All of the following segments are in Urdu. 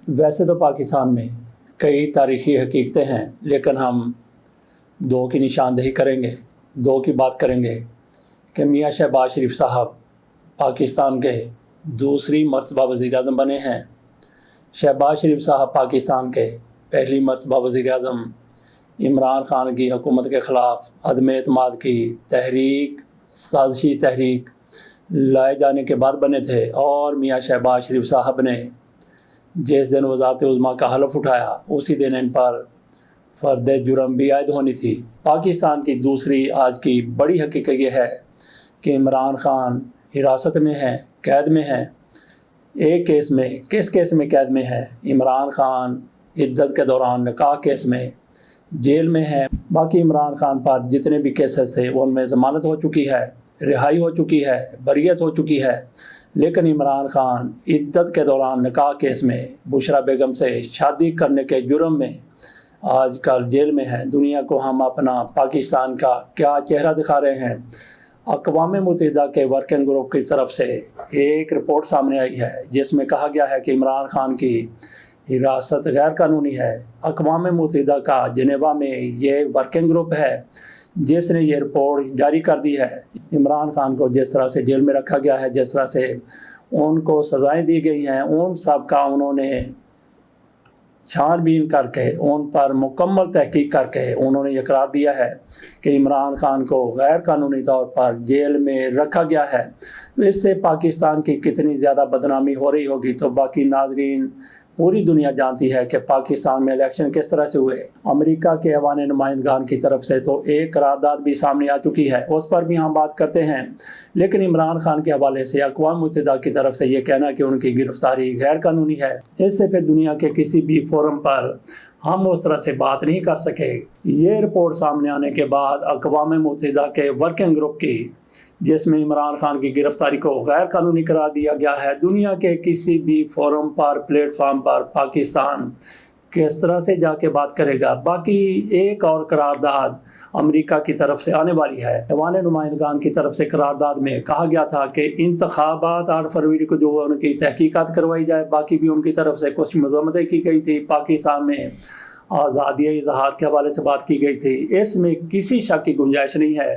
ویسے تو پاکستان میں کئی تاریخی حقیقتیں ہیں، لیکن ہم دو کی نشاندہی کریں گے، دو کی بات کریں گے کہ میاں شہباز شریف صاحب پاکستان کے دوسری مرتبہ وزیر اعظم بنے ہیں۔ شہباز شریف صاحب پاکستان کے پہلی مرتبہ وزیر اعظم عمران خان کی حکومت کے خلاف عدم اعتماد کی تحریک، سازشی تحریک لائے جانے کے بعد بنے تھے، اور میاں شہباز شریف صاحب نے جس دن وزارت عظمیٰ کا حلف اٹھایا اسی دن ان پر فرد جرم بھی عائد ہونی تھی۔ پاکستان کی دوسری آج کی بڑی حقیقت یہ ہے کہ عمران خان حراست میں ہیں، قید میں ہیں۔ ایک کیس میں، کس کیس میں قید میں ہے؟ عمران خان عدت کے دوران نکاح کیس میں جیل میں ہے۔ باقی عمران خان پر جتنے بھی کیسز تھے ان میں ضمانت ہو چکی ہے، رہائی ہو چکی ہے، بریت ہو چکی ہے، لیکن عمران خان عدت کے دوران نکاح کیس میں بشرا بیگم سے شادی کرنے کے جرم میں آج کل جیل میں ہے۔ دنیا کو ہم اپنا پاکستان کا کیا چہرہ دکھا رہے ہیں؟ اقوام متحدہ کے ورکنگ گروپ کی طرف سے ایک رپورٹ سامنے آئی ہے جس میں کہا گیا ہے کہ عمران خان کی حراست غیر قانونی ہے۔ اقوام متحدہ کا جنیوا میں یہ ورکنگ گروپ ہے جس نے یہ رپورٹ جاری کر دی ہے۔ عمران خان کو جس طرح سے جیل میں رکھا گیا ہے، جس طرح سے ان کو سزائیں دی گئی ہیں، ان سب کا انہوں نے چھان بین کر کے ان پر مکمل تحقیق کر کے انہوں نے یہ قرار دیا ہے کہ عمران خان کو غیر قانونی طور پر جیل میں رکھا گیا ہے۔ تو اس سے پاکستان کی کتنی زیادہ بدنامی ہو رہی ہوگی تو باقی ناظرین پوری دنیا جانتی ہے کہ پاکستان میں الیکشن کس طرح سے ہوئے۔ امریکہ کے ایوان نمائندگان کی طرف سے تو ایک قرارداد بھی سامنے آ چکی ہے، اس پر بھی ہم بات کرتے ہیں، لیکن عمران خان کے حوالے سے اقوام متحدہ کی طرف سے یہ کہنا کہ ان کی گرفتاری غیر قانونی ہے، اس سے پھر دنیا کے کسی بھی فورم پر ہم اس طرح سے بات نہیں کر سکے۔ یہ رپورٹ سامنے آنے کے بعد اقوام متحدہ کے ورکنگ گروپ کی، جس میں عمران خان کی گرفتاری کو غیر قانونی قرار دیا گیا ہے، دنیا کے کسی بھی فورم پر، پلیٹ فارم پر پاکستان کس طرح سے جا کے بات کرے گا۔ باقی ایک اور قرارداد امریکہ کی طرف سے آنے والی ہے۔ ایوان نمائندگان کی طرف سے قرارداد میں کہا گیا تھا کہ انتخابات 8 فروری کو جو ان کی تحقیقات کروائی جائے۔ باقی بھی ان کی طرف سے کچھ مذمتیں کی گئی تھی، پاکستان میں آزادی اظہار کے حوالے سے بات کی گئی تھی۔ اس میں کسی شک کی گنجائش نہیں ہے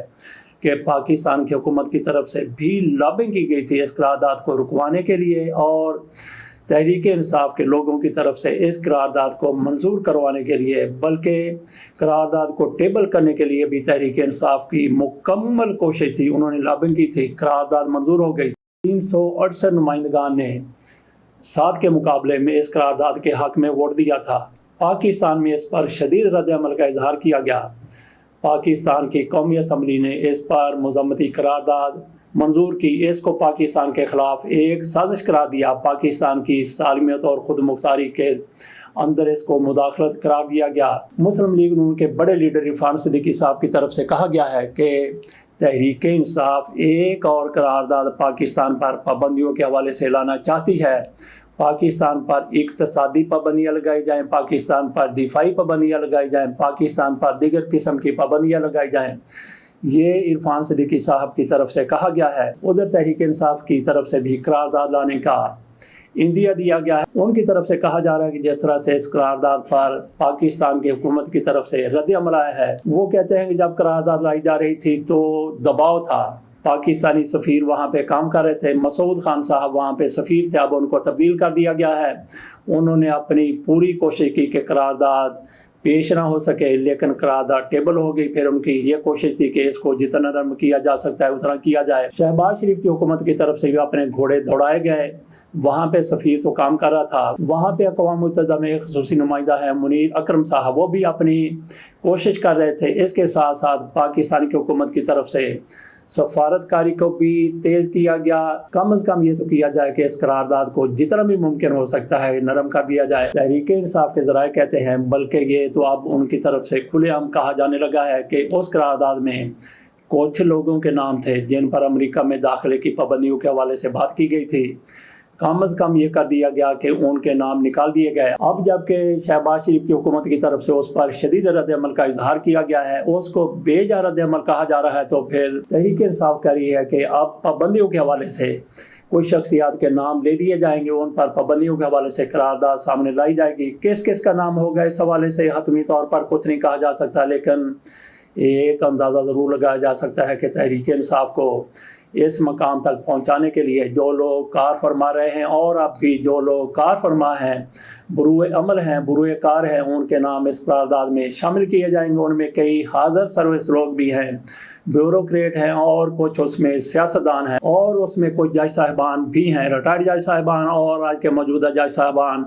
کہ پاکستان کی حکومت کی طرف سے بھی لابنگ کی گئی تھی اس قرارداد کو رکوانے کے لیے، اور تحریک انصاف کے لوگوں کی طرف سے اس قرارداد کو منظور کروانے کے لیے، بلکہ قرارداد کو ٹیبل کرنے کے لیے بھی تحریک انصاف کی مکمل کوشش تھی، انہوں نے لابنگ کی تھی، قرارداد منظور ہو گئی۔ 368 نمائندگان نے 7 کے مقابلے میں اس قرارداد کے حق میں ووٹ دیا تھا۔ پاکستان میں اس پر شدید رد عمل کا اظہار کیا گیا۔ پاکستان کی قومی اسمبلی نے اس پر مذمتی قرارداد منظور کی، اس کو پاکستان کے خلاف ایک سازش قرار دیا۔ پاکستان کی سالمیت اور خود مختاری کے اندر اس کو مداخلت قرار دیا گیا۔ مسلم لیگ نون کے بڑے لیڈر عرفان صدیقی صاحب کی طرف سے کہا گیا ہے کہ تحریک انصاف ایک اور قرارداد پاکستان پر پابندیوں کے حوالے سے لانا چاہتی ہے۔ پاکستان پر اقتصادی پابندیاں لگائی جائیں، پاکستان پر دفاعی پابندیاں لگائی جائیں، پاکستان پر دیگر قسم کی پابندیاں لگائی جائیں، یہ عرفان صدیقی صاحب کی طرف سے کہا گیا ہے۔ ادھر تحریک انصاف کی طرف سے بھی قرارداد لانے کا عندیہ دیا گیا ہے۔ ان کی طرف سے کہا جا رہا ہے کہ جس طرح سے اس قرارداد پر پاکستان کی حکومت کی طرف سے رد عمل آیا ہے، وہ کہتے ہیں کہ جب قرارداد لائی جا رہی تھی تو دباؤ تھا، پاکستانی سفیر وہاں پہ کام کر رہے تھے، مسعود خان صاحب وہاں پہ سفیر تھے، اب ان کو تبدیل کر دیا گیا ہے۔ انہوں نے اپنی پوری کوشش کی کہ قرارداد پیش نہ ہو سکے، لیکن قرارداد ٹیبل ہو گئی۔ پھر ان کی یہ کوشش تھی کہ اس کو جتنا نرم کیا جا سکتا ہے اتنا کیا جائے۔ شہباز شریف کی حکومت کی طرف سے بھی اپنے گھوڑے دوڑائے گئے، وہاں پہ سفیر تو کام کر رہا تھا، وہاں پہ اقوام متحدہ میں ایک خصوصی نمائندہ ہے منیر اکرم صاحب، وہ بھی اپنی کوشش کر رہے تھے۔ اس کے ساتھ ساتھ پاکستان کی حکومت کی طرف سے سفارتکاری کو بھی تیز کیا گیا۔ کم از کم یہ تو کیا جائے کہ اس قرارداد کو جتنا بھی ممکن ہو سکتا ہے نرم کر دیا جائے۔ تحریک انصاف کے ذرائع کہتے ہیں، بلکہ یہ تو اب ان کی طرف سے کھلے عام کہا جانے لگا ہے کہ اس قرارداد میں کچھ لوگوں کے نام تھے جن پر امریکہ میں داخلے کی پابندیوں کے حوالے سے بات کی گئی تھی، کم از کم یہ کر دیا گیا کہ ان کے نام نکال دیے گئے۔ اب جب کہ شہباز شریف کی حکومت کی طرف سے اس پر شدید رد عمل کا اظہار کیا گیا ہے، اس کو بے جا رد عمل کہا جا رہا ہے، تو پھر تحریک انصاف کہہ رہی ہے کہ اب پابندیوں کے حوالے سے کچھ شخصیات کے نام لے دیے جائیں گے، ان پر پابندیوں کے حوالے سے قرارداد سامنے لائی جائے گی۔ کس کس کا نام ہوگا اس حوالے سے حتمی طور پر کچھ نہیں کہا جا سکتا، لیکن ایک اندازہ ضرور لگایا جا سکتا ہے کہ تحریک انصاف کو اس مقام تک پہنچانے کے لیے جو لوگ کار فرما رہے ہیں اور اب بھی جو لوگ کار فرما ہیں، بروئے عمل ہیں، بروئے کار ہیں، ان کے نام اس قرارداد میں شامل کیے جائیں گے۔ ان میں کئی حاضر سروس لوگ بھی ہیں، بیوروکریٹ ہیں، اور کچھ اس میں سیاستدان ہیں، اور اس میں کچھ جج صاحبان بھی ہیں، ریٹائرڈ جج صاحبان اور آج کے موجودہ جج صاحبان۔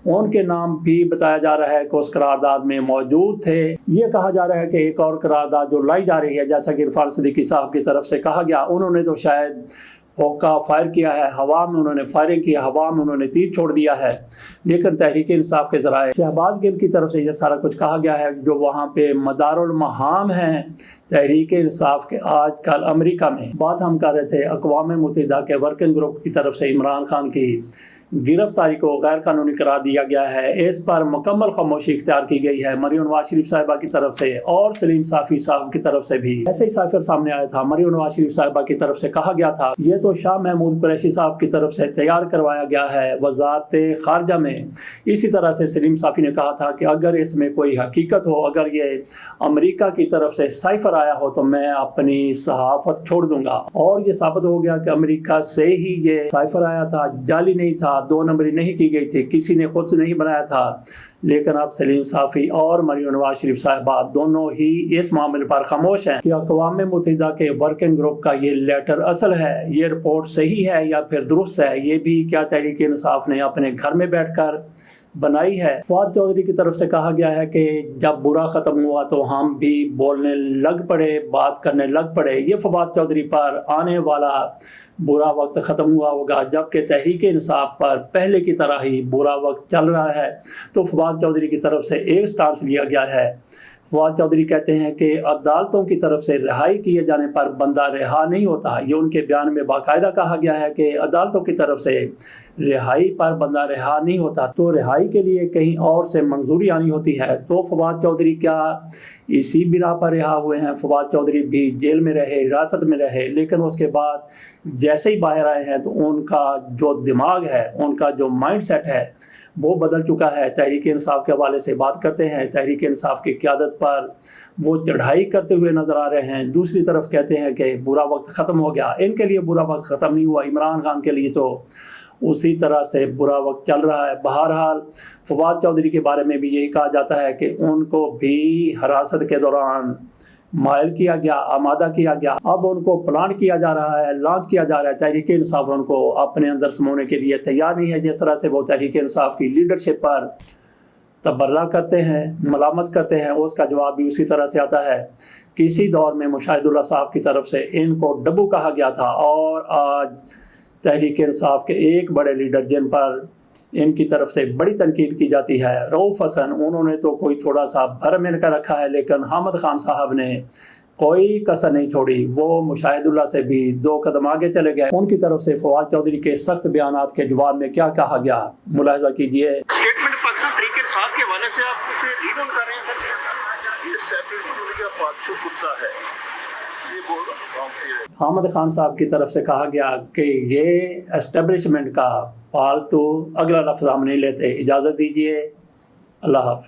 ان کے نام بھی بتایا جا رہا ہے کہ اس قرارداد میں موجود تھے۔ یہ کہا جا رہا ہے کہ ایک اور قرارداد جو لائی جا رہی ہے، جیسا کہ عرفان صدیقی صاحب کی طرف سے کہا گیا، انہوں نے تو شاید ہوکا فائر کیا ہے، ہوا میں انہوں نے فائرنگ کی، ہوا میں انہوں نے تیر چھوڑ دیا ہے، لیکن تحریک انصاف کے ذرائع شہباز گل کی طرف سے یہ سارا کچھ کہا گیا ہے، جو وہاں پہ مدار المہام ہیں تحریک انصاف کے آج کل امریکہ میں۔ بات ہم کر رہے تھے اقوام متحدہ کے ورکنگ گروپ کی طرف سے عمران خان کی گرفتاری کو غیر قانونی قرار دیا گیا ہے، اس پر مکمل خاموشی اختیار کی گئی ہے مریم نواز شریف صاحبہ کی طرف سے اور سلیم صافی صاحب کی طرف سے بھی۔ ایسے ہی سائفر سامنے آیا تھا، مریم نواز شریف صاحبہ کی طرف سے کہا گیا تھا یہ تو شاہ محمود قریشی صاحب کی طرف سے تیار کروایا گیا ہے وزارت خارجہ میں۔ اسی طرح سے سلیم صافی نے کہا تھا کہ اگر اس میں کوئی حقیقت ہو، اگر یہ امریکہ کی طرف سے سائفر آیا ہو تو میں اپنی صحافت چھوڑ دوں گا، اور یہ ثابت ہو گیا کہ امریکہ سے ہی یہ سائفر آیا تھا، جعلی نہیں تھا، دو نمبری نہیں کی گئی تھی، کسی نے خود سے نہیں بنایا تھا۔ لیکن اب سلیم صافی اور مریم نواز شریف صاحبہ دونوں ہی اس معاملے پر خاموش ہیں کہ اقوام متحدہ کے ورکنگ گروپ کا یہ لیٹر اصل ہے، یہ رپورٹ صحیح ہے یا پھر درست ہے، یہ بھی کیا تحریک انصاف نے اپنے گھر میں بیٹھ کر بنائی ہے۔ فواد چودھری کی طرف سے کہا گیا ہے کہ جب برا ختم ہوا تو ہم بھی بولنے لگ پڑے، بات کرنے لگ پڑے۔ یہ فواد چودھری پر آنے والا برا وقت ختم ہوا ہوگا، جبکہ تحریک انصاف پر پہلے کی طرح ہی برا وقت چل رہا ہے۔ تو فواد چودھری کی طرف سے ایک سٹانس لیا گیا ہے۔ فواد چودھری کہتے ہیں کہ عدالتوں کی طرف سے رہائی کیے جانے پر بندہ رہا نہیں ہوتا۔ یہ ان کے بیان میں باقاعدہ کہا گیا ہے کہ عدالتوں کی طرف سے رہائی پر بندہ رہا نہیں ہوتا، تو رہائی کے لیے کہیں اور سے منظوری آنی ہوتی ہے۔ تو فواد چودھری کیا اسی بنا پر رہا ہوئے ہیں؟ فواد چودھری بھی جیل میں رہے، حراست میں رہے، لیکن اس کے بعد جیسے ہی باہر آئے ہیں تو ان کا جو دماغ ہے، ان کا جو مائنڈ سیٹ ہے وہ بدل چکا ہے۔ تحریک انصاف کے حوالے سے بات کرتے ہیں، تحریک انصاف کی قیادت پر وہ چڑھائی کرتے ہوئے نظر آ رہے ہیں، دوسری طرف کہتے ہیں کہ برا وقت ختم ہو گیا۔ ان کے لیے برا وقت ختم نہیں ہوا، عمران خان کے لیے تو اسی طرح سے برا وقت چل رہا ہے۔ بہرحال فواد چودھری کے بارے میں بھی یہی کہا جاتا ہے کہ ان کو بھی حراست کے دوران مائل کیا گیا، آمادہ کیا گیا، اب ان کو پلان کیا جا رہا ہے، لانچ کیا جا رہا ہے۔ تحریک انصاف ان کو اپنے اندر سمونے کے لیے تیار نہیں ہے۔ جس طرح سے وہ تحریک انصاف کی لیڈرشپ پر تبرہ کرتے ہیں، ملامت کرتے ہیں، اس کا جواب بھی اسی طرح سے آتا ہے۔ کسی دور میں مشاہد اللہ صاحب کی طرف سے ان کو ڈبو کہا گیا تھا، اور آج تحریک انصاف کے ایک بڑے لیڈر جن پر ان کی طرف سے بڑی تنقید کی جاتی ہے، رؤوف حسن، انہوں نے تو کوئی تھوڑا سا بھر مل کر رکھا ہے، لیکن حامد خان صاحب نے کوئی کسر نہیں چھوڑی، وہ مشاہد اللہ سے بھی 2 قدم آگے چلے گئے۔ ان کی طرف سے فواد چودھری کے سخت بیانات کے جواب میں کیا کہا گیا، ملاحظہ کیجئے۔ اسٹیٹمنٹ پاکستان تحریک انصاف کے حوالے سے آپ اسے ریڈ آن کر رہے ہیں سر؟ یہ اسٹیبلشمنٹ کا پالتو کتا ہے، یہ بول رہا ہوں۔ حامد خان صاحب کی طرف سے کہا گیا کہ یہ اسٹیبلشمنٹ کا پالتو، اگلا لفظ ہم نہیں لیتے، اجازت دیجئے، اللہ حافظ۔